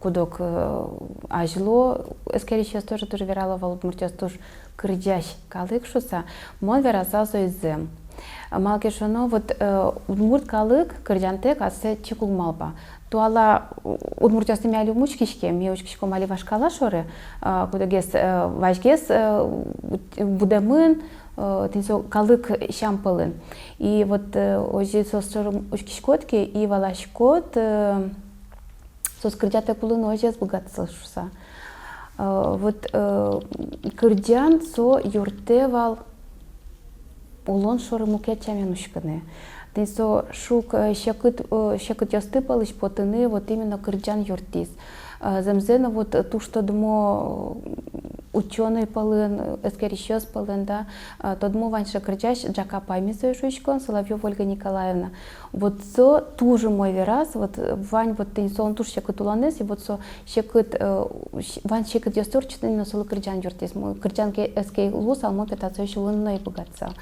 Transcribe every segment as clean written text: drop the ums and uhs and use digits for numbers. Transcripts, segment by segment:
кудок ажло, эскери сейчас тоже верало в Удмуртиос тоже кырдящ калык шуса, мон вераса зоизем. Малкешоно вот удмурт калык кырдянтек асе чекуг малпа. Туала Удмуртиосты мяли мучкишке, меучкишко мали вашкала шоры, кудагес важгес будемын, тинсо калык шампылын. И вот ожи сосчорым учкишкотки и валашкот сос кырдянтек пулын ожи сбогатся шуса. Вот кырдян со юртевал улон шоры мукет чаменушканы. Тинсо шук щекыт ястыпалыш потыны вот именно кырдян юртис. Земзена вот ту, что дмо ученый полын, эскерищёс полын, да, то дмо ваньше кырдящ джака паймисой шучкон, Соловьёв Ольга Николаевна. Вот со туже мой вераз, вот вань вот тинсо он туж щекыт уланес, и вот со щекыт, вань щекыт ястур читанина соло кырдян юртис. Кырдян эскей лус, алмо питаться еще лунной богатца.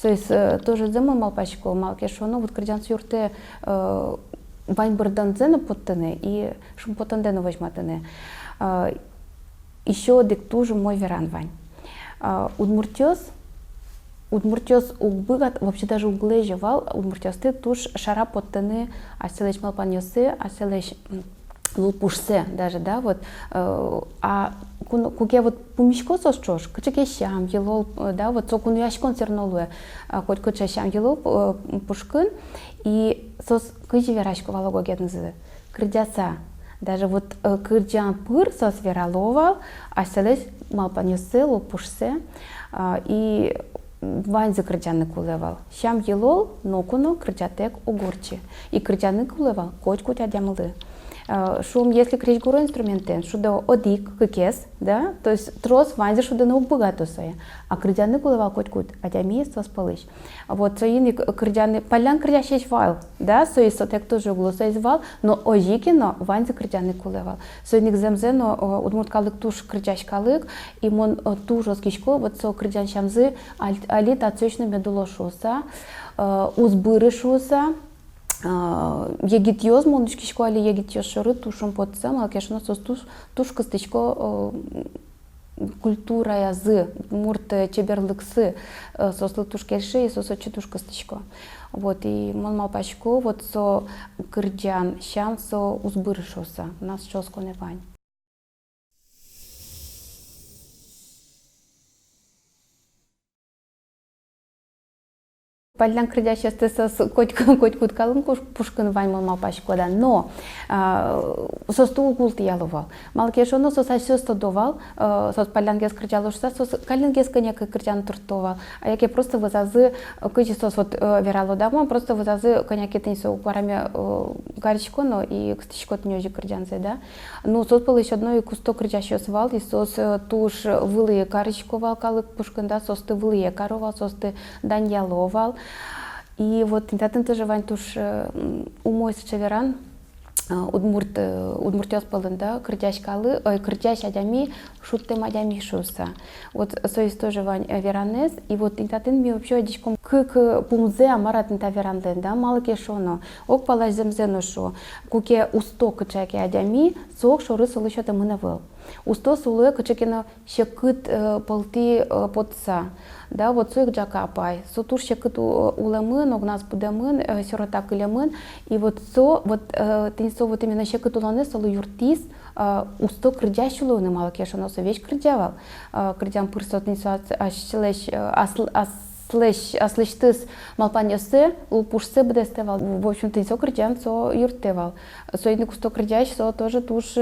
То есть тоже зимой малпачко, малкешоно, вот кырдян юрте вань бырданзена поттыны и шум потандену возьматыны. Еще дик тоже мой веран вань. Удмуртиос угбыгат, вообще даже углежевал, удмуртиос ты туж шара поттыны, аселеш малпаньосы, аселеш лупушсе даже, да, вот. Куке вот пумишко сосчош, кычеке щам елол, да, вот со куну яшкон сернолуе, хоть кыча щам елол пушкын, и сос кычи верашко валогогетнзы, кырдяса. Даже вот кырдян пыр сос вераловал, а селес малпаньосы, лупушсе, и ваньзы кырдяны кулевал. Щам елол, нокуно кырдятек угорчи. И кырдяны кулевал, коть-коть адямлы. Шум, если кричь гуру инструментен, шуда одик, кекес, да, то есть трос ванзи шуда на убогато своя, а кридяны кулевал коть-кут, а тями есть спалыш. Вот соини кридяны, полян кридящий вал, да, сои сотек тоже углоса извал, но ожикино ванзи кридяны кулевал. Соиник земзено удмурт калык туш кридящ калык, и мон туш оскишко, вот со кридян шамзы, али тацечно медуло шуса, узбыры шуса, егит монушкишко али егит шоры тушом подсам, а кешно сос туш костычко культура язы, мурт чеберлыксы, сослы туш кельши и сосочи туш костычко. Вот и мон малпачко вот со кырдян щам со узбырышоса, нас чоско не вань. Пальдан кридящий стесос коть-кут калым пушкын вань малпачко да, но состу угулты яловал. Малкешоно сос асёс тодовал, сос пальдан гес кридялушса, сос калин гес коняк кридян туртовал, а яке просто вызазы кычи сос вот верало дамо, просто вызазы коняки тенсо упарами гаричко, но и кстичко тнёжи кридянцы, да. Ну сос был еще одно и кусто кридящий вал, и сос туш вылые каричко вал калык пушкын, да, сос ты вылые каровал, сос ты дань яловал. И вот интатын тоже вань туш умой сечеверан удмуртиос полында кырдящ калы, кырдящ адями шуттем адями шуса. Вот соис тоже вань веранес, и вот интатын ми вообще одичком к пумзе амарат инта веранден, да, малыке шоно, ок палаш земзено шо, куке усто кычаке адями, сок шоры солышата мынавыл. Усто сулы кычакена щекыт полти подса. Да, вот суик джакапай, со туш щекыт уламын, огнас будемын, сирота кылемын, и вот со, вот тенсо вот именно щекыт уланы солы юртис, усто кырдящулы уны малыке шоно со вещь кырдявал. Кырдян пырсо тенсо аслыштыс малпаньосы, лупушсы бдестевал. В общем, тенсо кырдян со юртевал. Соидник усто кырдящ, со тоже туш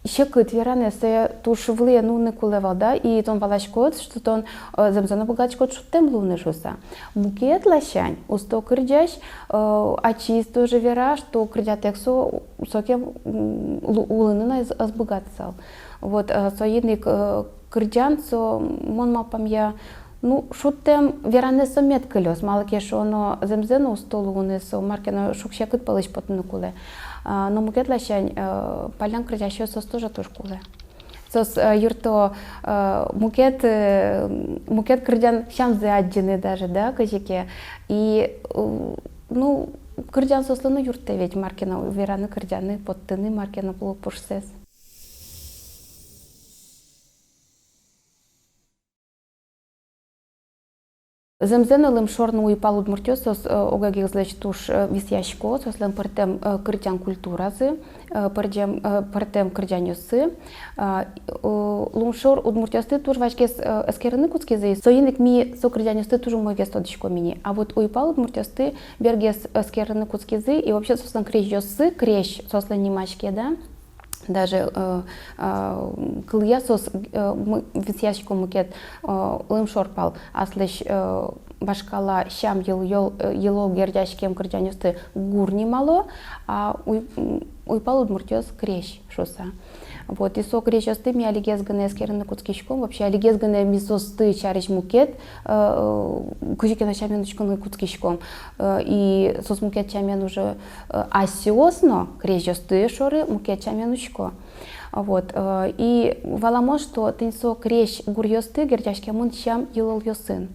щекыт веранесе туш влые нуны кулевал, да, и тон валашкот, что тон земзана богачкот шутем луны жуса. Мукет лащань, усто кырдящ, ачис тоже вера, что кырдят эксо сокем улынына азбогатсал. Вот, соидник кырдян, со мон мапам я, ну, шутем веранесе мет кылёс, малыке шоно земзена усто луны, со маркено шук щекыт палыш потыны куле. Но мукет лащань палян крыдящий сос тоже куле. Сос юрто мукет крыдян щамзы аддины даже, да, козяке. И ну кырдян сослыны юртте ведь маркена вераны кырдяны поттыны маркена булуп пушсез. Земзен лым шорны уйпал удмуртёс сос огагих злеч туш висяшко, сослен партем кырдян культуразы, партем кырдянёсы. Лумшор удмуртёсты туш вачкес эскерны куцкезы, соинек ми со кырдянёсты туш мой вестодичко мини. А вот уйпал удмуртёсты бергес эскерны куцкезы и вообще сослен крещёсы, крещ сослен немачке, да? Даже кылья сос висяшко мукет лым шорпал, аслыш башкала шам елол гердяшкем кырдянёсты гурни мало, а уйпал удмуртёс крещ шоса. Вот, и со крещёсты ми алигезгане эскерны куцкишком, вообще алигезгане мисосты чарич мукет, кужикена чаменучкон куцкишком, и сос мукет чамен уже асиосно крещёсты шоры мукет чаменучко. Вот, и валамон, что тенсо крещ гурьёсты гердяшкемун шам елол ёсын.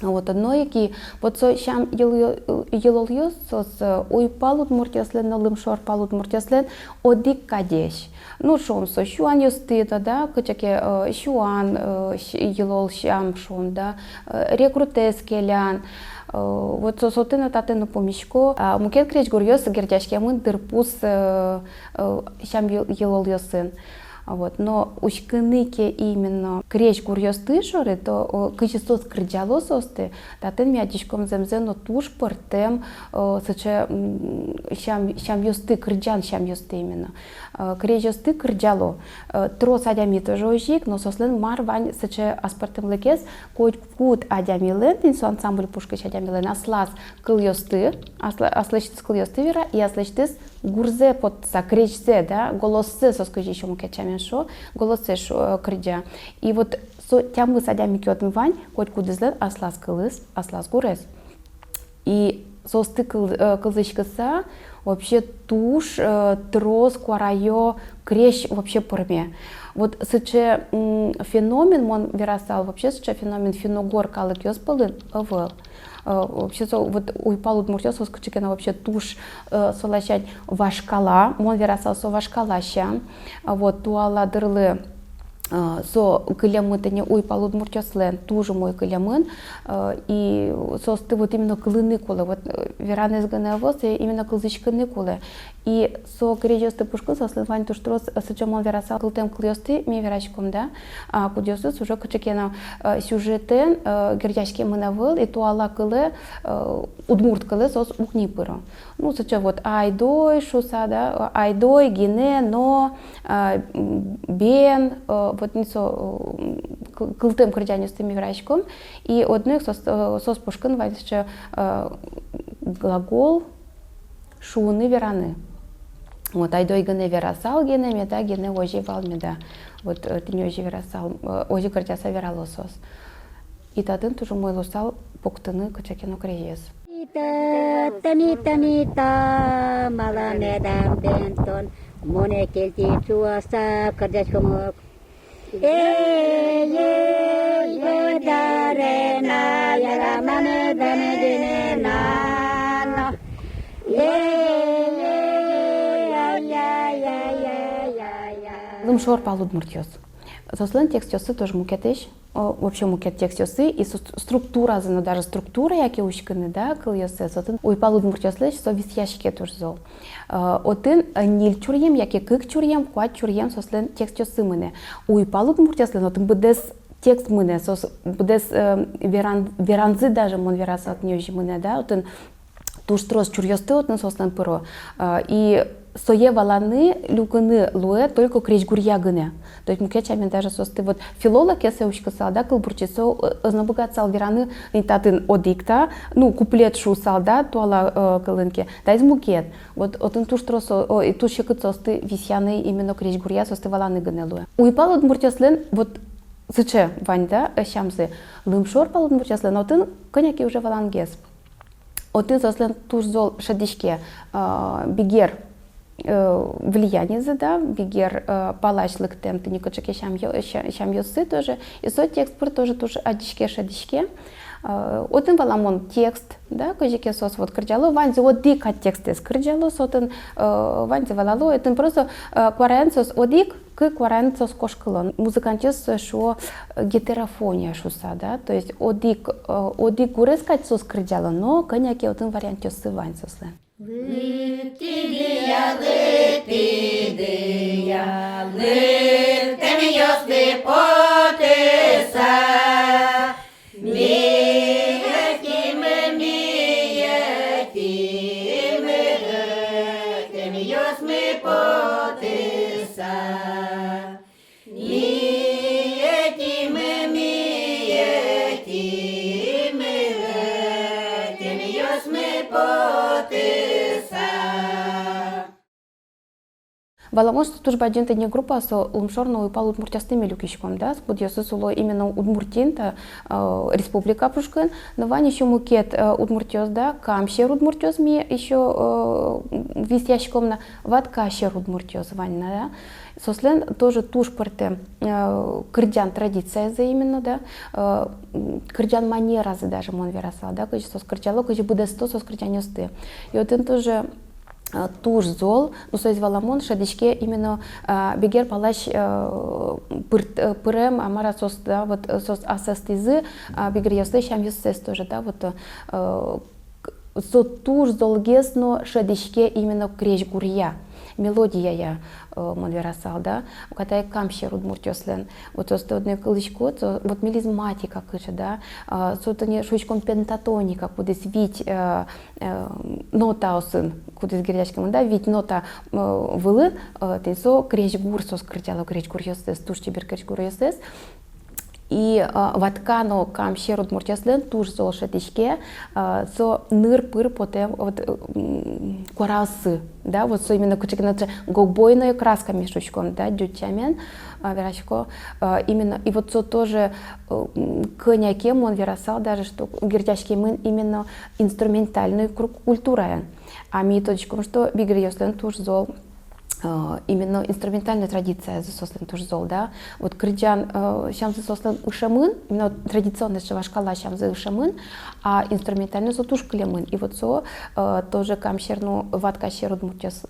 Вот одно, які вот со шам елол сос уйпал удмуртяслен, налым шорпал удмуртяслен одик кадеш. Ну шом со шуан ёстыда, да, кычаке шуан елол шам шом, да, рекрутес келян. Вот сотына татыны помешко, мукет крещ гурьёс гердяшкемын дырпус шам елол ёсын. Вот, но ушкыныке именно крещ гурьёсты шоры, то кычесос кырджало состы, татын мядишком земзено туш портем сыче шам ёсты кырджан шам ёсты именно. Крещ ёсты кырджало. Трос адями тоже ожик, но сослен мар вань сыче аспартем лекес, кот кут адямилен, тинсо ансамбль пушкач адямилен, аслас кыл ёсты, аслечтис кыл ёсты вера, и аслечтис гурзе под крещзе, да, голоссе соскажи еще мукачамен шо, голоссе шо крыджа. И вот со тямы садями кётми вань, хоть кудызлен аслас кылыс, аслас гурез. И состы кылзычкыса вообще туш, трос, куарайо, крещ вообще порме. Вот сыче феномен мон верасал, вообще сыче феномен феногор калык ёспалын ывыл. Вообще вот уйпал удмуртёс воскочекена вообще туш солачать вашкала, мон верасал со вашкалаща, вот туала дырлы со кылямытыне уйпал удмуртёслен тоже мой кылямын, и состы вот именно кылыны колы, вот веранез гыневос именно кылзычкыны колы. И со крещёсты пушкы сослен вань туш трос сычем мон верасал кылтем кылёсты ми верачком, да, а кудёсыз уже кычекена сюжетен гердяшке мынавыл и туала кылы удмурт кылы сос укнипыро. Ну сыче вот айдой шуса, да, айдой гине но бен вот нисо кылтем кырдянёсты ми верачком и одних сос пушкын вань сыче глагол шуны вераны. Вот айдой гене верасал гене меда гене ожи вал меда. Вот тени ожи верасал, ожи кырдяса вералосос. И татын тоже мой лосал поктыны кычакену крещес. Танита мала медам бентон моне келти чуаса кырдячкомок. Дарена яла мане дане денена. Лым шорпал удмуртёс. Сослен текст ёсы тоже мукетеш, вообще мукет текст ёсы и структура, но даже структура, яке ушканы, да, кыл ёсы, сотын уйпал удмуртёслеш, со висяшке тоже зол. Отын нил чурьем, яке кык чурьем, куат чурьем, сослен текст ёсы мыне. Уйпал удмуртёслен, отын быдес текст мыне, сос быдес веранзы даже мон вераса от нёжи мыне, да, отын туш трос чурьёсты отын сослен пыро. И сое валаны люканы луэ только крещ гурьягыне. То есть мукечами даже состы вот филолог я сеучкасал, да, кылбурчисо знабугатсал вераны нитатын одикта, ну куплет шусал, да, туала кылынке, да из мукет. Вот отын туш тросо и туш шекыт состы висяны именно крещ гурья состы валаны гыне луэ. Уйпал удмуртяслен вот сыче вань, да, щамсы лымшор пал удмуртяслен, отын коняки уже валангес. Отын сослен туш зол шадичке бигер влияние да, бигер палачлык тем ты не кочеке щам ёсы тоже и со текст тоже адичке шадичке Один валамон текст, да, кожике сос вот кырджало, ванзи одик от тексте скырджало, сотын ванзи валало, это просто кваренцос одик, к кваренцос кошкалон. Музыкантес шо гетерофония шуса, да, то есть одик гурескать сос кырджало, но коняки один вариант тёсы ванцослен. Лытидия, лытеми ёсты потеса, миятимы, лытеми ёсты потеса, миятимы, лытеми ёсты потеса. Валамон что туж баджинта не группа со лумшорно и пал удмуртястыми люкишком, да, сподьёсы суло именно удмуртинта республика Пушкин, но вань еще мукет удмуртёс, да, камщер удмуртёс ми еще висящком на ваткащер удмуртёс вань, да. Сослен тоже туж порте кырдян традиция за именно, да, кырдян манера за даже мон верасал, да, кыч сос кырдяло, кыч буде сто сос кырдянёсты. И вот он тоже туж зол, ну союз валамон шадичке именно бегер палаш пырем амара сос, да, вот сос асастизы бегер ясты шам юсес тоже, да, вот со туж золгесно шадичке именно креш гурья. Мелодия я монверасал, да, когда я камщер удмуртёслен, вот то одне кылычко, то вот мелизматика кыча, да, сото не шучком пентатоника, кудес вить нота осын, кудес гирячкам, да, вить нота вылы, тенсо креш гур сос крытяло креш гур ёстес, туш чебер креш гур ёстес. И ваткано камщер удмуртяслен туж зол шатичке, со ныр пыр потем вот корасы, да, вот со именно кучекнаться голубойной краска мешочком, да, дютямен, верачко, именно, и вот со тоже конякем он верасал даже, что гиртяшки мы именно инструментальную культура, а ми точком, что бигр ёслен туж зол именно инструментальная традиция засослен туж зол, да. Вот крыджан щам засослен ушамын, именно традиционная шкала щам за ушамын, а инструментальный со туж клемын. И вот со тоже камщерну ваткащер удмуртёс,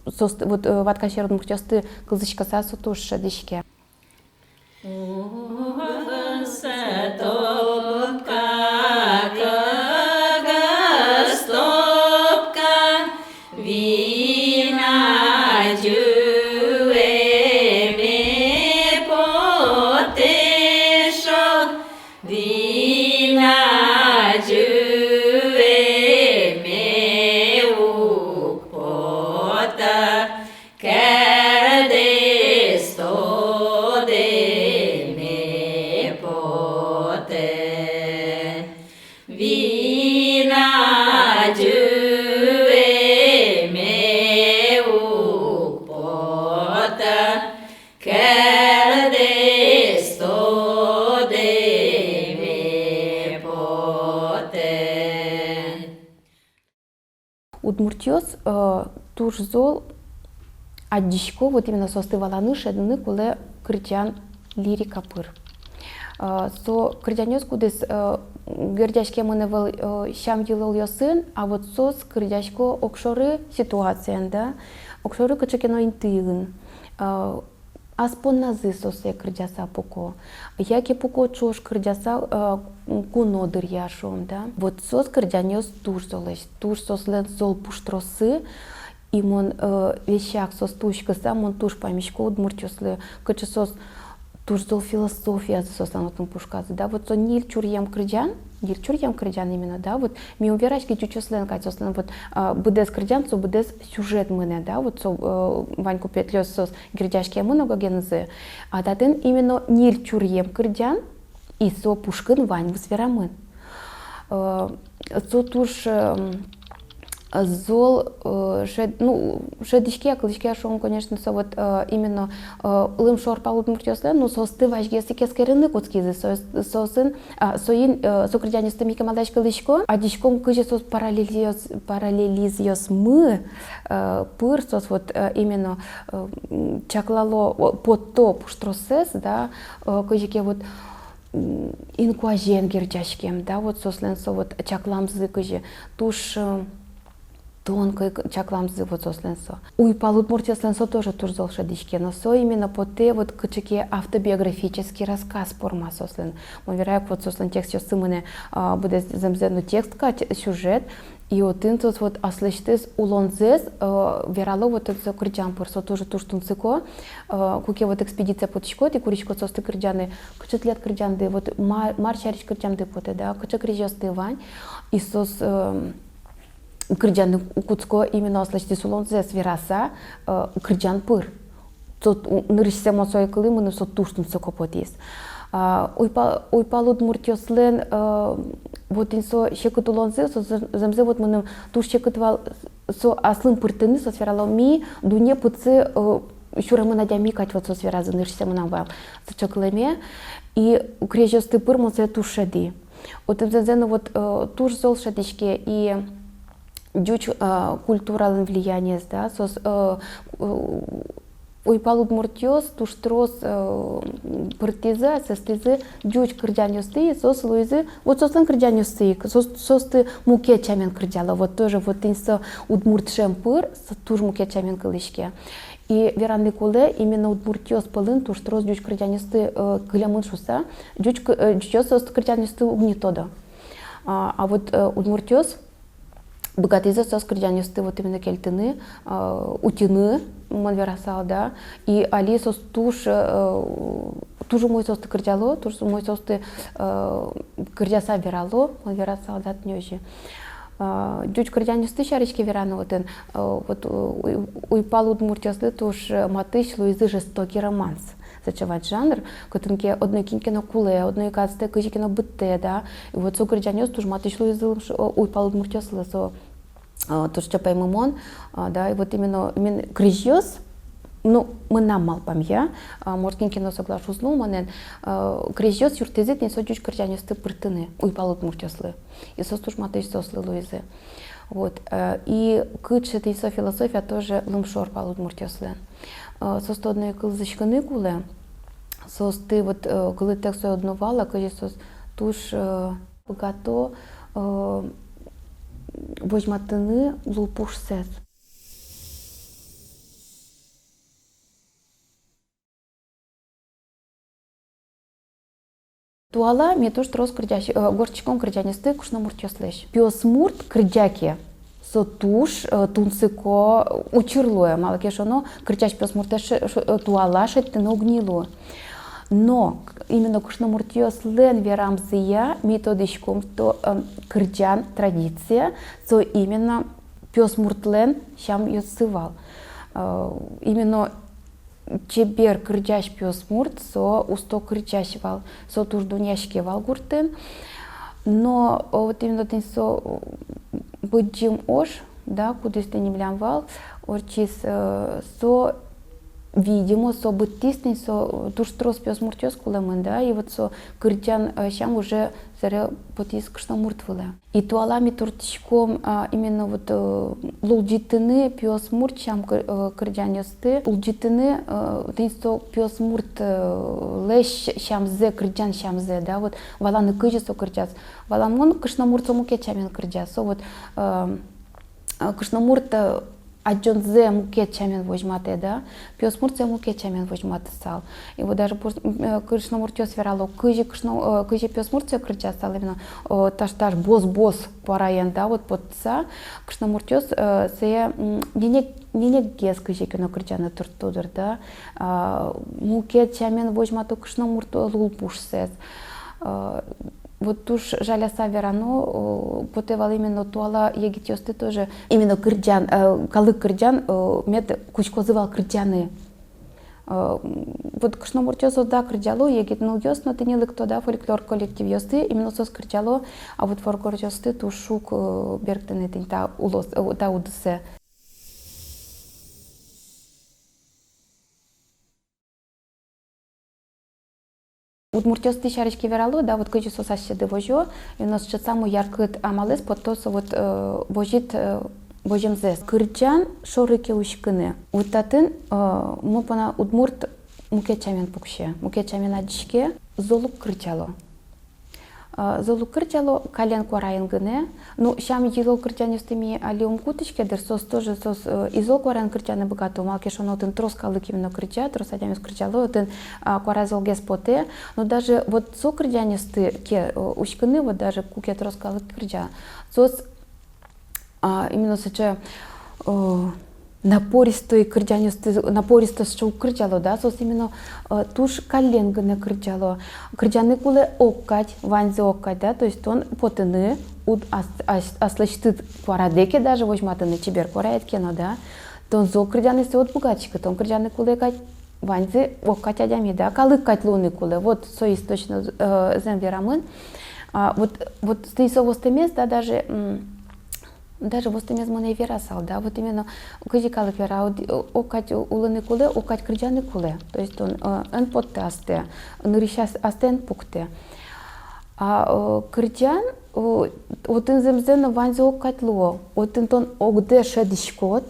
вот ваткащер удмуртёс ты кылзычка со туж шадышке. Удмуртёс туж зол аддишко вот именно состываланы шедны куле критян лирика пыр. Со критянёс кудес гердяшке мынывал щам йылыл ёсын, а вот сос критяшко окшоры ситуациян, да, окшоры кычыкено интыгын. Аспонназы сосе критяса пуко. Яки пуко чош критяса кунодыр яшом, да. Вот сос критянёс туж золеш, туж сослен зол пуштросы, и мон вещак сос тушкаса, мон туж памишко удмуртёслы, кычы сос туж зол философия состанотын пушказы, да. Вот со нил чурьям критян именно, да, вот ми уверачки чучослен катёслен, вот будес критян, со будес сюжет мыне, да, вот со ваньку петлёс сос гирдяшки много гензы, а датын именно нил чурьям критян и со пушкын вань высверамын. Со туж зол, ну, шедичке, клычке шон, конечно, со вот именно лым шорпал удмуртёслен, ну, со стывачге сикескерины куцкизы, со сын, со критяне стамика малдач клычко, а дичком кыжи сос параллелизиос мы, пыр, сос вот именно чаклало под то пуштросес, да, кыжике вот инкуажен гирчашкем, да, вот сосленсо вот чакламзы кыжи, туш тонкой чакламзы вот сосленсо. Уйпал удмуртиясленсо тоже туш золшадичке, но со именно по те вот кычеке автобиографический рассказ порма сослен. Мы вероятно вот сослен текст сейчас сымыне будет замзену текст кать сюжет. И вот интус вот аслештес улонзес верало вот это кырджан порсо тоже туш тунцыко куке вот экспедиция потичко ти куричко состы кырджаны кычет лет кырджанды вот маршарич кырджанды поте да кычек режесты вань и сос кырджаны куцко именно аслештес улонзес вераса кырджан пыр тот нырышсе мосой кылымыны со туш тунцыко потис уйпалуд муртёслен вот инсо шекутулонзе со замзе вот мыным туш шекутвал со аслым пыртыны со сферало ми дуне пыцы шурамы надями кать вот со сфера занышся мынам со чоклеме и крежесты пыр мосе тушеди вот замзену вот туш золшадичке и дюч культуралын влияние да со уйпалуд муртёс туштрос пыртиза сестизы дюч кырджанёсты сос луизы вот сослен кырджанёсты состы муке чамен кырджала вот тоже вот инсо удмуртшем пыр туж муке чамен кылышке и веранды куле именно удмуртёс пылын туштрос дюч кырджанёсты кылямын шуса дючёс сос кырджанёсты угнетода а вот удмуртёс богатыза сос кырджанёсты вот именно кельтыны утины манверасал да и али сос туш тужу мой состы кырджало туж мой состы кырджаса верало манверасал да тнёжи дюч кырджанёсты шаричке вераны вот уйпал удмуртёсты туж матыш луизы жестокий романс зачевать жанр, котенке одной кинкино куле, одной кацте кыжикино бытте, да, и вот со кырджанёс туж матыш луизы уйпал удмуртёслы со туж чапай мамон, да, и вот именно крыжёс, ну, мы нам мал памья, может кинкино соглашусь, ну, манен, крыжёс юртезит не содюч кырджанёсты пыртыны, уйпал удмуртёслы, и сос туж матыш сослы луизы. Вот, и кычет и со философия тоже лымшор пал удмуртёслы. Сос то одной кылзычкыны куле, сос ты вот кылы тексу одновала, кыжи сос туж богато возьматыны лупуш сес. Туала мне тоже трос кырджащ, горчиком кырджанисты кушна муртёслеш. Пёс мурт кырджаки. Со туш тунцыко учырлуя, малакешоно кырчач пёс муртеш туала шеттыны угнилу. Но именно кушномуртёс лен верамзия методичком то кырджан традиция, то именно пёс муртлен щам ёсывал. Именно чебер кырджач пёс мурт со усто кырджач вал, со туш дуняшки вал гуртен. Но вот именно тен со быджим ош, да, куда ты не блямвал, орчис со видимо со быттистный со туш трос пёс муртёс кулемын, да, и вот со кырджан щам уже заре потис кышна муртвыле. И туалами туртичком именно вот лулджитыны пёс мурт щам кырджан ёсты, лулджитыны тен со пёс мурт леш щамзе кырджан щамзе, да, вот валаны кыжы со кырджас, валамон кышна мурт со муке чамен кырджас, со вот кышна мурт аджонзе муке чамен возьмате, да, пёс муртзе муке чамен возьмате сал. И вот даже кышна муртёс верало, кыжи пёс муртзе кырджа сал, именно таш бос параен, да, вот потса кышна муртёс се нене гес кыжи кено кырджаны туртудыр, да, муке чамен возьмате кышна мурту лулпуш сез. Вот туш жаляса верано потевал именно туала егитёсты тоже именно кырджан, калык кырджан мед кучкозывал кырджаны. Вот кышно муртёсо да кырджало егит ну ёс, но ты не лык да фольклор коллектив ёсты именно сос кырджало, а вот фольклор ёсты тушук бергтены тень та улос та удысе. Удмуртёсты шарички верало, да, вот кыжи сосащеды вожо, и у нас сейчас самый яркий амалес, потом вот вожит вожемзес. Кырджан шорыки ушкыны. Вот татын мы пона удмурт муке чамен пукше, муке чамен адишке золук кырджало. золу кырджало кален кварайын гыне. Ну, шам елол кырджан юстыми алиум кутышкедер, сос тоже сос изол кварайын кырджаны богато. Малки шонотын трос калык именно кырджа, трос адямис кырджало, отын кварай золге споте. Но даже вот со кырджанисты ке ушкыны, вот даже куке трос калык кырджа. Сос именно соча напористый кырджанисты, напористо шоу кырджало, да, сос именно туш кален гыне кырджало. Кырджаны куле оккать, ванзе оккать, да, то есть он потыны, аслачтыт кварадеке даже возьматыны чибер кварает кено, да, то он зол кырджанысты от бугачка, то он кырджаны куле кать, ванзе оккать адями, да, калык кать луны куле, вот со источно земверамын. Вот стейсо востемес, да, даже востемес мone верасал, да, вот именно кыжи калык вера, окать улыны куле, окать кырджаны куле, то есть он потте асте, нырищас астен пукте. А кырджан, вот он земзено ванзе окать луо, вот он огде шедишкот,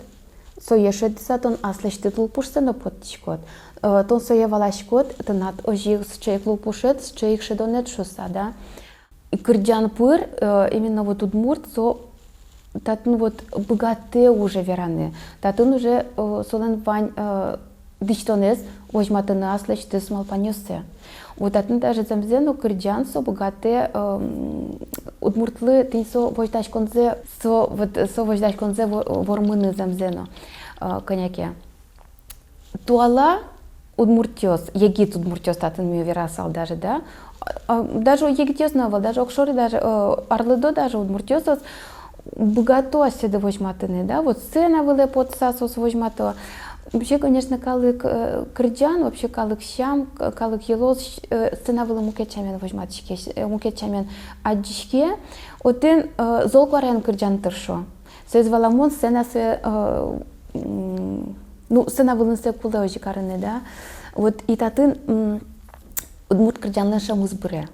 сое шедисат он аслештит лупушсено поттишкот, тон сое валашкот, тонат ожих с чейк лупушет, с чейк шедонет шуса, да. И кырджан пыр, именно вот удмурт, со татын вот богатые уже вераны, татын уже солен вань дичтонес возьматыны аслештит смалпанёсе. Вот татын даже замзену кырджан со богатые удмуртлы тинсо вождачконзе со вождачконзе вормыны замзену коняке. Туала удмуртёс, егит удмуртёс татын ми верасал даже, да. Даже егитёс навал, даже окшоры, даже арлыдо, даже удмуртёсос богато оседы возьматыны, да, вот сцена выле под сасос возьмато. Вообще, конечно, калык кырджан, вообще калык щам, калык елос, сцена выле мукетчамен возьматышке, мукетчамен аджишке, отын зол кварен кырджан тыршо. Союз валамон сцена се, ну, сцена выле се куле ожи карыны, да, вот и татын удмурт кырджанлы шам избыре.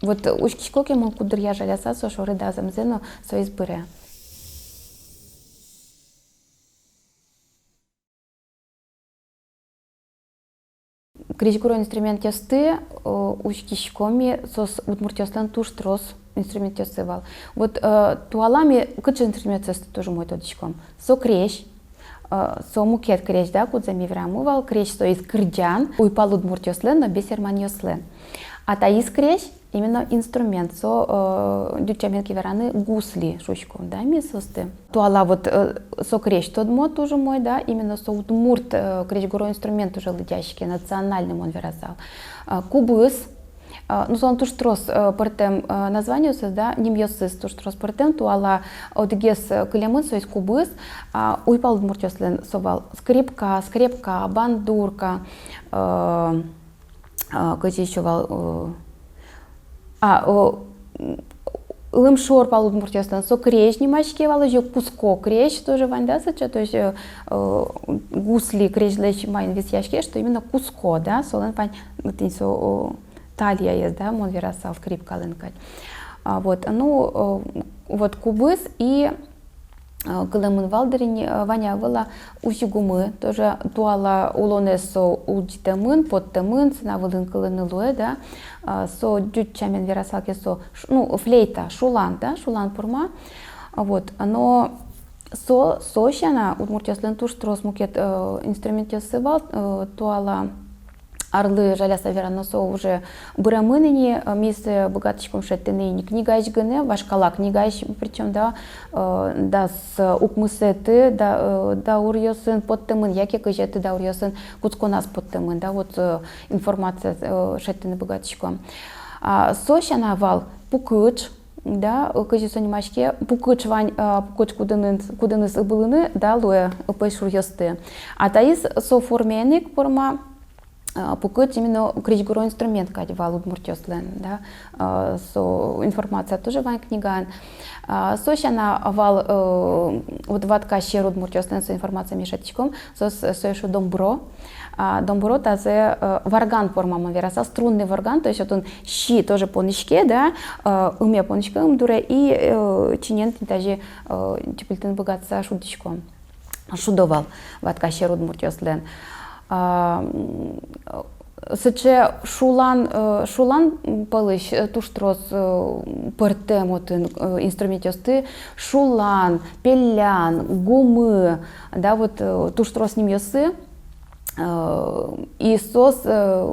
Вот уж кишкоке мон кудыр я жаляса, со шоры да замзено, со избыре. Кричгуро инструмент тесты, уж кишкоми, сос удмуртёстан туш трос инструмент тестывал. Вот туалами, кыджи инструмент тесты тоже мой тодичком. Со крещ, со мукет крещ, да, кудзами врамувал, крещ со из кырджан, уйпал удмуртёслен, но бесерман ёслен. А та из крещ, именно инструмент, со дючаменки вераны гусли шучком, да, мисосты. Туала вот со крещ тот мод тоже мой, да, именно со удмурт крещ гуро инструмент уже летящий, национальным он выразал. Кубыс, ну сон туш трос портем названию да, немьёсыс туш трос портем, туала одгес кылемын, со есть кубыс, уйпал удмуртёслен совал скрипка, бандурка, кыжи еще вал, лымшор пал удмуртёстан, со крещ немачке вал, еще куско крещ тоже вань, да, то есть гусли крещ лечь майн висяшке, что именно куско, да, солен вань, со талия есть, да, мон верасал скрипка лынкать. Вот, ну, вот кубыс и кылымын валдырин ваня вала усигумы, тоже туала улонесо уджитамын, подтамын, цена вылын кылыны луэ, да, со дючамен верасалке со, ну, флейта, шулан, да, шулан пурма, вот, но со щана удмуртёслен туш трос мукет инструмент ёсывал, туала арлы жаляса вераносо уже бурамыныни мисс богаточком шеттыны книгайш гыне вашкала книгайш, причем да с укмысеты да урьосын подтымын яке кыжеты да урьосын куцконас подтымын, да, вот информация шеттыны богаточком. Сощана вал пукыч, да, кыжи сонимашке пукыч вань пукыч кудыныс ыбылыны да луэ пэш урьосты. А таис со форменик порма пукыч именно кричгуро инструмент кать вал удмуртёслен, да, со информация тоже вань книган. Сощана вал вот ватка щер удмуртёслен со информация мешатичком, со еще домбро. Домбро тазе варган формама вераса, струнный варган, то есть вот он щи тоже по нишке, да, уме по нишке умдуре и чинен даже типильтен богатца шутичком. Шудовал ватка щер удмуртёслен. Сыче шулан палыш туштрос пертем отын инструмент ёсты шулан, пелян, гумы, да, вот туштрос ним ёсы. И сос,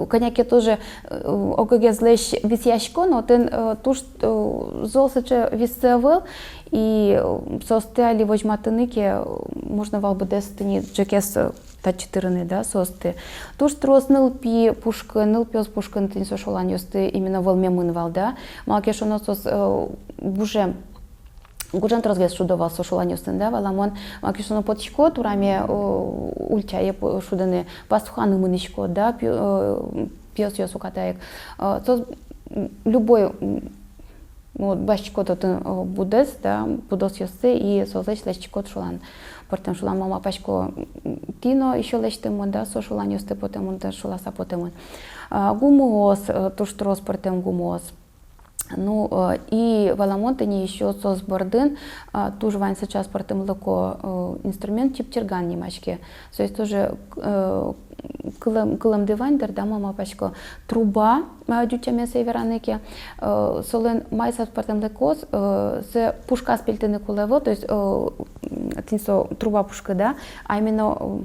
коняки тоже ОКГ злещ висящко, но тен туш золсыче висевел, и состяли возьматыныки можно вал бы дестини джекес та четырны, да, состы. Туш трос нылпи пушка, нылпёс пушка тен сошолан ёсты именно вал мемын вал, да. Малкешоно сос бужем. Гужан трозгес шудовал сошоланёстын, да, валамон макишоно потичко тураме ульчае шуданы пастуханы мынычко, да, пёс ёсу катаек. То любой вот башчко тотын будес, да, будос ёсы и созлеч леччко шулан. Портем шулан мама пашко тино ещё лечтымон, да, сошолан ёсты потемон, да, шуласа потемон. Гумоос, туш трос портем гумоос. Ну и валамонтани еще сос бордын, тоже вань сейчас портем локо инструмент тип терган немачки. То есть тоже кылым дивандер, да, мама пачко труба дючаме северанеке, солен майсат портем лекос, се пушка спельтены кулево, то есть тинсо труба пушка, да, а именно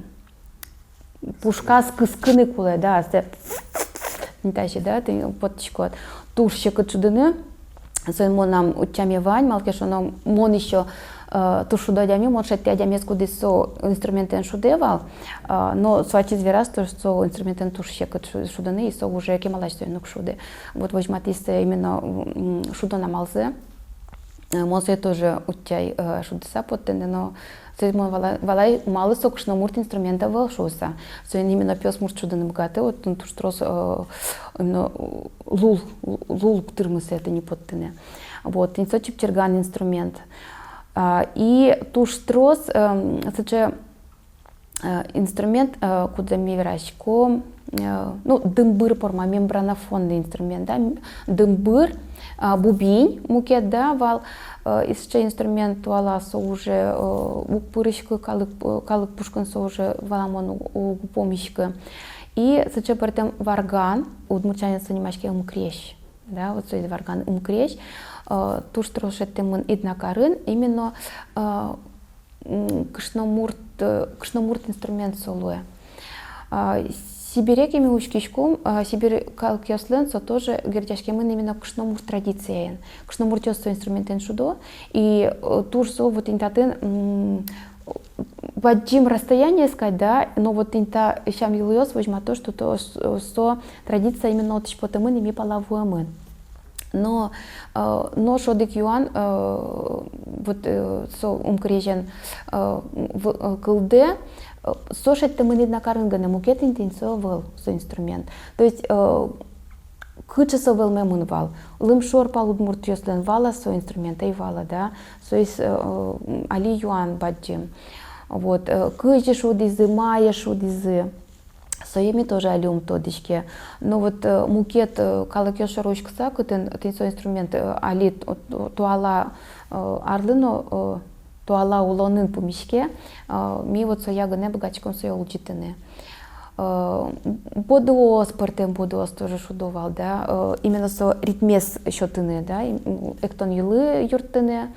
пушка скыны куле, да, се не тащи, да, ты потичко. Туш ще качудыны, сон монам учаме вань, малкешоно мон еще тушу дадями, мон шатя дямес кудисо инструментен шудевал, но свачи зверас то что инструментен туш ще качудыны, и со уже кемалач нук шуды. Вот возьматись именно шудона малзе, монсе тоже учай шудеса потенде, но мон валай малы сокшно мурт инструмента волшуса. Сон именно пёс мурт шудыны бгаты, вот туш трос именно лул ктырмысы это не подтыны. Вот, инсо чиптерган инструмент. И туш трос, сыче инструмент, куда ми верачко, ну, дымбыр порма, мембранофонный инструмент, да, дымбыр, бубень, мукет, да, вал, исче инструмент вала со уже укпырышкы, калык пушкан со уже валамон помещка. И сыче портем варган, удмурчанец занимачки умкрещ, да, вот союз варган умкрещ, туш трошеттемын иднакарын, именно кышномурт инструмент солуе. Сибиреки милучкичком, Сибирь калкиослен, со тоже гердяшкемын именно кышномурт традициен. Кышномурт ёсто инструментен шудо, и туш со вот интатын вадим расстояние искать, да, но вот инта щам юлиос возьма то, что то со традиция именно от чпотемын ими палавуемын. Но шодик юан вот со умкрежен в кылде сошет темын идна карынганы мукет интенсо выл со инструмент. То есть кычысо выл мемын вал. Лымшор палудмурт ёслен вала со инструмента и вала, да. То есть али юан баджим. Вот, кычы шудизы, мая шудизы. Соеми тоже алюм тодички. Но вот мукет калакёша ручкса, кытын тенсо инструмент али туала арлыно туала улонын пумишке, ми вот соягыне богачком соя улчитыны. Бодуос портем бодуос тоже шудовал, да, именно со ритмес счетыны, да, эктон юлы юртыны,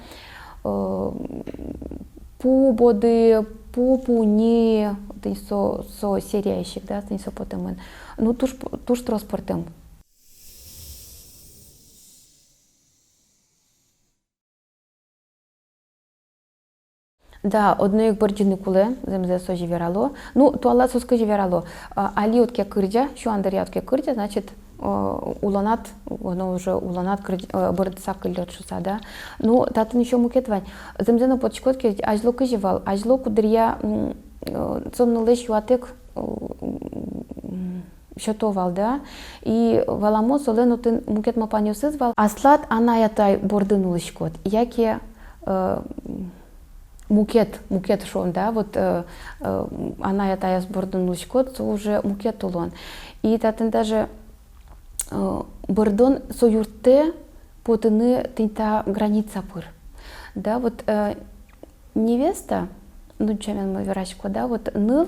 пу боды, пу пуни, со сериящик, да, тенсо потемын. Ну туш трос портем. Да, одної бордіни куле, земзе сожі вірало. Ну, туала соскажі вірало. Алі отке кирдя, що андаря отке кирдя, значить, уланат, воно вже уланат бордца кильот шуса, да. Ну, татын еще мукетвань. Земзе на почкотке ажло кижівал, ажло кудря цомно лиш юатек щотовал, да. І валамо солену тин мукет мапаню сизвал. Аслат анаyaтай бордину лишкот, яке мукет шон, да, вот она ятая с бордон лучкот, уже мукет улон. И татын даже бордон союрте потыны тинта граница пыр. Да, вот невеста, ну, чем мы верачко, да, вот ныл,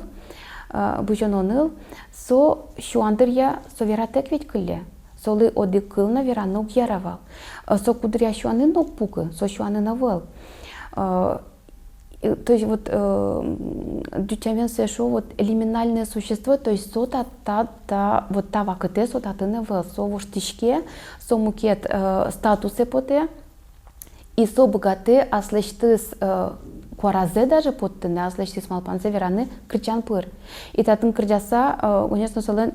бужононыл, со шуандыря совираtek ведь кыле. Соли оди кылна верану гьяравал. Со кудря шуаны но пукы, со шуаны навал. То есть вот дючамен сешо вот элеминальное существо, то есть сота вот та вакыте сота тыны вел, со воштишке, со мукет статусы поте, и со богате аслештыс куаразе даже поттыны, аслештыс малпанзе вераны кричан пыр. И татын кричаса, конечно, солен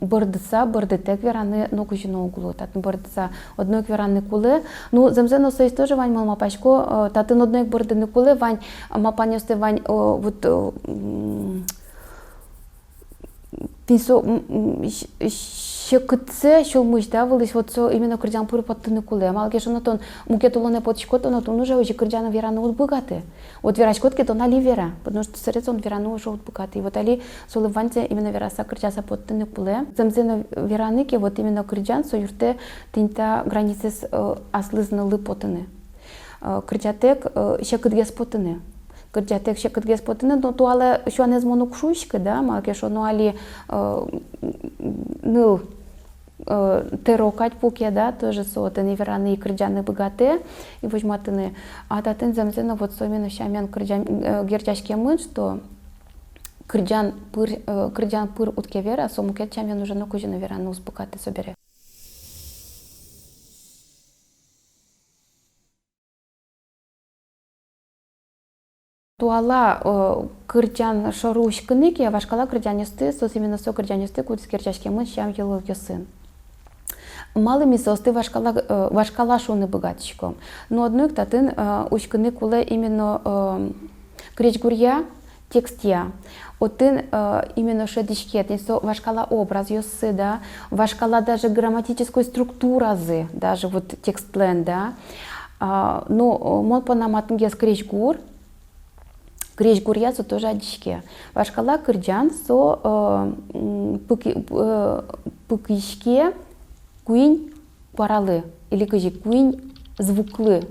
бырдыса, бырдытек вераны ногужino углу, татын бырдыса одной вераны кулы. Ну, земзено союз тоже вань малмапашко, татын одной бырдыны кулы, вань малпанёсты вань вот пинсо щекытсе щелмыш, да, вылез вот со именно крыджан пыр поттыны кулы. Малке шо натон мукетулоне потишкот, натон уже крыджана вераны вот богаты. Вот верашкот кето нали вера, потому что срез он вераны уже вот богаты. И вот али солы ванте именно вераса крыджаса поттыны кулы. Земзено вераны ке вот именно крыджан со юрте тинта границы с аслызны лы поттыны. Крыджатек щекытгес поттыны. Крыджатек щекытгес поттыны, но туале шуанез монокшушка, да, малке шо ну али ныл терокать пуке, да, тоже сотыны вераны и крыджаны богаты, и возьматыны. А татын замзена вот сомена щамен крыджан герчашке мын, что крыджан пыр утке вера, сомукет щамен уже нокужина вераны успокаты собере. Туала крыджан шарушкыныки, вашкала крыджанисты, сос именно со крыджанисты, кудис герчашке мын щам елыл сын. Малыми состы вашкала шуны богатичком. Но одной татын учканы куле именно кречгурья текстия. Отын именно шедичкет, несо вашкала образ ёсы, да, вашкала даже грамматической структуразы, даже вот текст-плен, да. Но мол панаматнгес кречгур, кречгурья со тоже одичке. Вашкала крыджан со пыкишке куинь паралы или кыжи куинь звуклы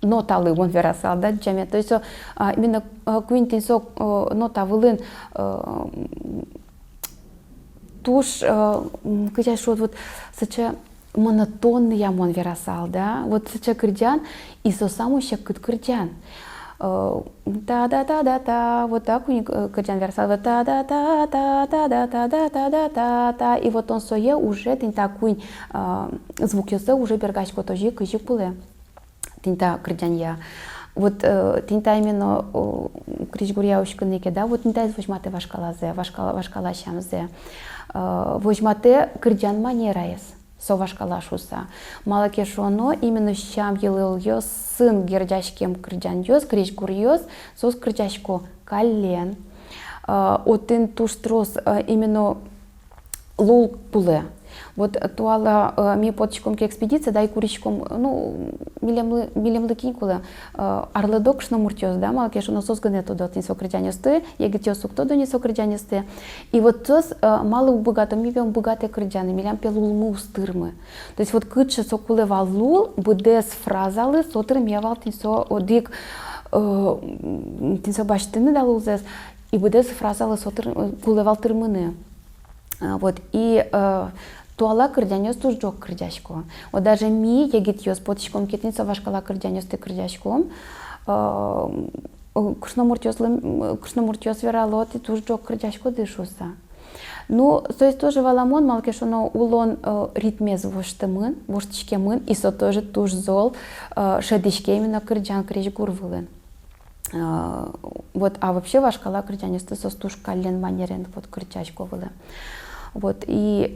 ноталы вон верасал, да, джаме. То есть именно куинь тинсо нота вылын туш кыжа шо вот сача монотонный я мон верасал, да, вот сача крыджан и со саму ща крыджан. Та-да-та-да-та, вот так у них крыджан версал, вот та-да-та-та-та-та-та-та-та-та, и вот он сое уже тинта куинь звук ёсе уже бергачко тоже кыжи пуле тинта крыджан я. Вот тинта именно кричгурья ушкыныке, да, вот тинта возьмате вашкалазе, вашкала щамзе, возьмате крыджан манераес. Со вашкала шуса. Малаке шоно именно щам елыл ёс сын гердяшкем крыджан ёс, кричгур ёс, сос крыджашко кален. Отын туштрос именно лул пуле. Вот туала ми потчиком ке экспедиция, да и куричком, ну, милемлы кинькуле, арледок шнамуртёс, да, малаке шоно сос гыне туда тинсо крыджанёсты, егетёс укто до несо крыджанёсты. И вот сос мало богато, ми пем богатые крыджаны, милям пелулму устырмы. То есть вот кытше сокуле валул, будес фразалы, сотыр мевал тинсо одик, тинсо баштыны далузес, и будес фразалы сотыр кулевал тырмыны. Вот, и туала крыджанёс туж жок крыджашко. Вот даже ми егит ёс потичком кетница вашкала крыджанёс ты крыджашком. Кушнамуртёс вералот и туж жок крыджашко дышуса. Ну, то есть тоже валамон малке шоно улон ритмез воштымын, воштичкемын, и со тоже туж зол шедичке именно крыджан кречгур вылын. Вот, а вообще вашкала крыджанёс ты сос туж кален манерен вот крыджашко вылын. Вот, и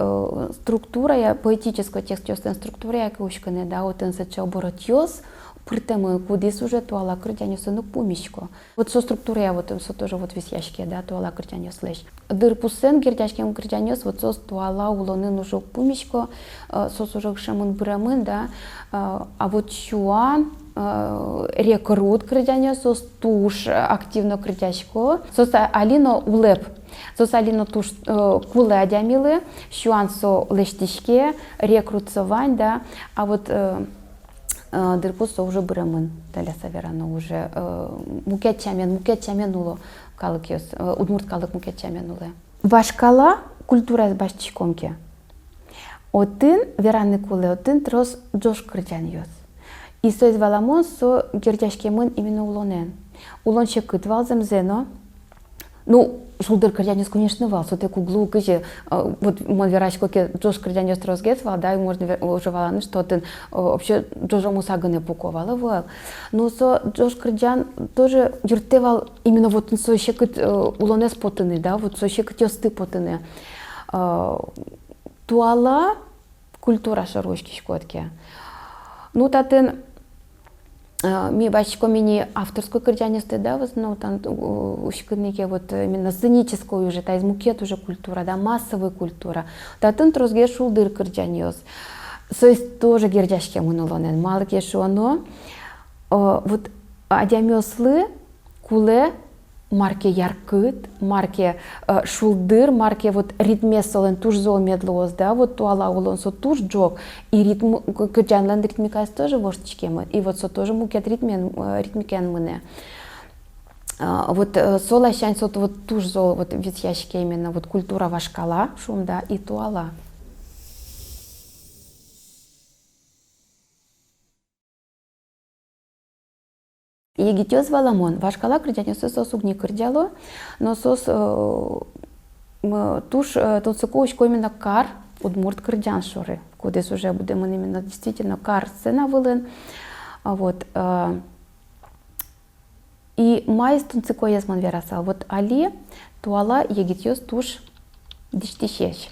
структура, поэтическая текстёстная структура, як ушканы, да, вот он сача оборот ёс, притемы, куди сюжет туала крыджанёс ну пумишко. Вот со структура, вот он со тоже вот висяшке, да, туала крыджанёс лещ. Дырпусен гердяшкем крыджанёс, вот со туала улоны нужок пумишко, со сужок шамын брамын, да, а вот чуан, рекрут крыджанёс, со туш активно крыджашко, со алино улеп. Сосалино туш куле адямилы, щуан со лештишке, рекрутсовань, да, а вот дырпус уже бремен таля саверано уже мукет чамен уло калык ёс, удмурт калык мукет чамен уле. Вашкала культура башчикомке. Отын вераны куле, отын трос джош кырджан ёс. И соиз валамон со гердяшкемын именно улонен. Улон шекыт валзем зено. Ну, шулдыр кырджанёс, конечно, вал. Соте куглу кыже, вот мон вераш коке джош кырджанёс тросгет вал, да, и можно уже валаны, что отын вообще джожо мусагыне пуковала вал. Но со джош кырджан тоже юртевал именно вот со шекыт улонес потыны, да, вот со шекыт ёсты потыны. Туала культура шарочки шкотки. Ну, татын ми бачко мини авторскую кырджанесты, да, в основном там ушкыннике вот именно сценическую уже, та из мукет уже культура, да, массовая культура. Татын трозге шулдыр кырджанес. Соис тоже гердяшке мынулонен. Малыке шуано вот адямёслы куле марке яркыт, марке шулдыр, марке вот ритме солен туш зо медлоз, да, вот туала улон со туш джок, и ритм кырджанлан ритмикас тоже воштичкемы, и вот со тоже мукет ритмикен мыне. Вот солащань со вот туш зо вот висящке именно вот культура вашкала шум, да, и туала. Егитёс валамон, вашкала кырджанёсы сос угни кырджало, но сос туш тонцековочку именно кар удмурт кырджан шоры, кудес уже будем именно действительно кар сцена вылен, вот. И майс тонцеко езман верасал, вот али туала егитёс туш диштишеш.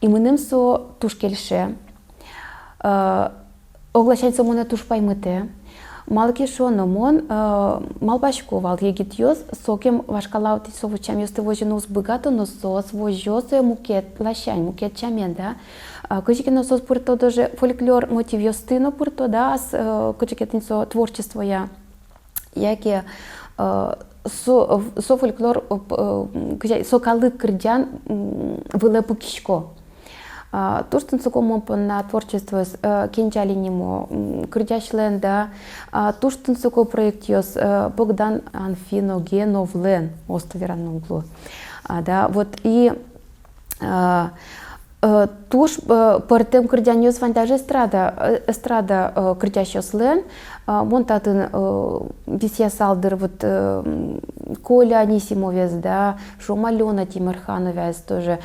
И мыным со туш кельше, оглашень со моне туш паймыте. Малки шоно мон малбашку вал егит ёс сокем вашкалаути совучам ёсты вожину узбыгато но сос вожёсы мукет лащань мукет чамен, да. Кычикино сос пурто даже фольклор мотив ёстыно пурто, да, с кычикетинцо творчество я яке со фольклор со калык кырджан вылепу кишко. То, что нцуком на творчество с кенчалинимо кырджашлен, да, то, что нцуко проект ёс Богдан Анфиногеновлен оставеран углу, да, вот и туш портем кырджан ёс вань даже эстрада кырджащослен, монтатын висия салдыр вот Коля Анисимовец, да, Шома Алена Тимирхановец тоже,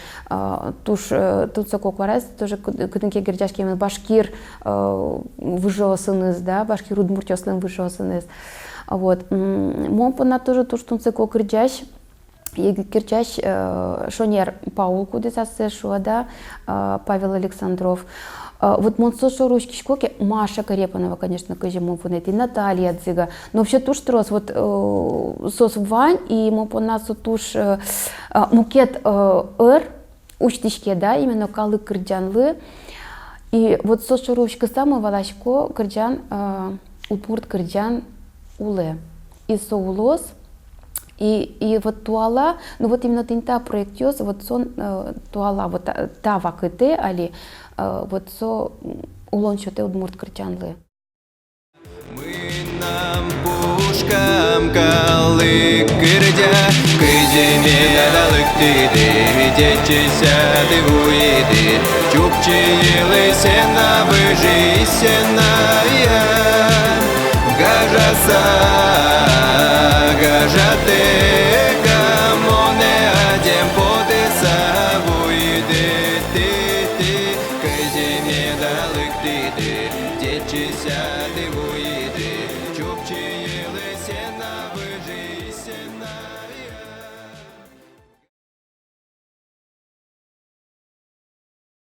туш тут сокок варас тоже кытынке кырджашки башкир выжосыныз, да, башкир удмуртёслен выжосыныз, вот, монпона тоже туш тут сокок кырджаш. Кирчащ шонер Паул кудесасы шо, да, Павел Александров. Вот монсо шоручки шкоки Маша Карепанова, конечно, кыжи монфонет, и Наталья Дзига. Но вообще туш трос вот сос вань и монпонасу туш мукет учтишке, да, именно калы кырджанлы. И вот сос шоручка самый валашко кырджан удмурт кырджан уле. И соулос. И вот туала, ну вот именно тинта проектёс, вот сон туала, вот та вакыты, али вот со улончоте удмурт кырджанлы. Мы нам пушкам калык кырдя, кыдеме дадалык тиди, видечися ты уеди, чукчилы сена выжи сена я, гажаса.